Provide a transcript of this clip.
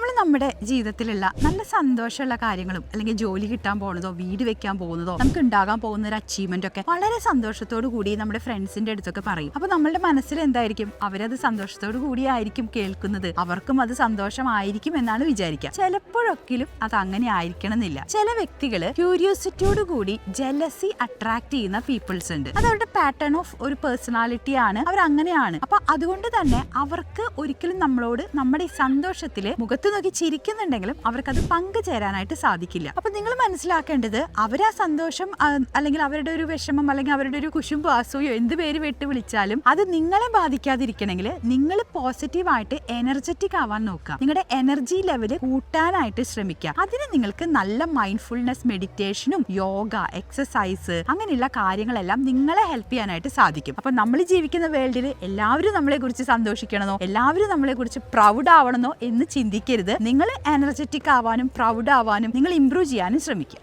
നമ്മൾ നമ്മുടെ ജീവിതത്തിലുള്ള നല്ല സന്തോഷമുള്ള കാര്യങ്ങളും അല്ലെങ്കിൽ ജോലി കിട്ടാൻ പോകുന്നതോ വീട് വെക്കാൻ പോകുന്നതോ നമുക്ക് ഉണ്ടാകാൻ പോകുന്ന ഒരു അച്ചീവ്മെന്റ് ഒക്കെ വളരെ സന്തോഷത്തോടു കൂടി നമ്മുടെ ഫ്രണ്ട്സിന്റെ അടുത്തൊക്കെ പറയും. അപ്പൊ നമ്മളുടെ മനസ്സിൽ എന്തായിരിക്കും, അവരത് സന്തോഷത്തോടു കൂടിയായിരിക്കും കേൾക്കുന്നത്, അവർക്കും അത് സന്തോഷമായിരിക്കും എന്നാണ് വിചാരിക്കുക. ചിലപ്പോഴൊക്കെയും അത് അങ്ങനെ ആയിരിക്കണം എന്നില്ല. ചില വ്യക്തികള് ക്യൂരിയോസിറ്റിയോട് കൂടി ജലസി അട്രാക്ട് ചെയ്യുന്ന പീപ്പിൾസ് ഉണ്ട്. അത് അവരുടെ പാറ്റേൺ ഓഫ് ഒരു പേഴ്സണാലിറ്റി ആണ്, അവർ അങ്ങനെയാണ്. അപ്പൊ അതുകൊണ്ട് തന്നെ അവർക്ക് ഒരിക്കലും നമ്മളോട് നമ്മുടെ ഈ സന്തോഷത്തില് മുഖത്ത് നോക്കി ചിരിക്കുന്നുണ്ടെങ്കിലും അവർക്കത് പങ്കുചേരാനായിട്ട് സാധിക്കില്ല. അപ്പൊ നിങ്ങൾ മനസ്സിലാക്കേണ്ടത്, അവരാ സന്തോഷം അല്ലെങ്കിൽ അവരുടെ ഒരു വിഷമം അല്ലെങ്കിൽ അവരുടെ ഒരു കുശുമ്പോ അസൂയോ എന്ത് പേര് വെട്ട് വിളിച്ചാലും അത് നിങ്ങളെ ബാധിക്കാതിരിക്കണമെങ്കിൽ നിങ്ങൾ പോസിറ്റീവായിട്ട് എനർജറ്റിക് ആവാൻ നോക്കുക. നിങ്ങളുടെ എനർജി ലെവല് കൂട്ടാനായിട്ട് ശ്രമിക്കുക. അതിന് നിങ്ങൾക്ക് നല്ല മൈൻഡ്ഫുൾനെസ് മെഡിറ്റേഷനും യോഗ എക്സസൈസ് അങ്ങനെയുള്ള കാര്യങ്ങളെല്ലാം നിങ്ങളെ ഹെൽപ്പ് ചെയ്യാനായിട്ട് സാധിക്കും. അപ്പൊ നമ്മൾ ജീവിക്കുന്ന വേൾഡിൽ എല്ലാവരും നമ്മളെ കുറിച്ച് സന്തോഷിക്കണമെന്നോ എല്ലാവരും നമ്മളെ കുറിച്ച് പ്രൗഡ് ആവണമെന്നോ എന്ന് ചിന്തിക്കരുത്. നിങ്ങൾ എനർജറ്റിക് ആവാനും പ്രൗഡ് ആവാനും നിങ്ങൾ ഇംപ്രൂവ് ചെയ്യാനും ശ്രമിക്കുക.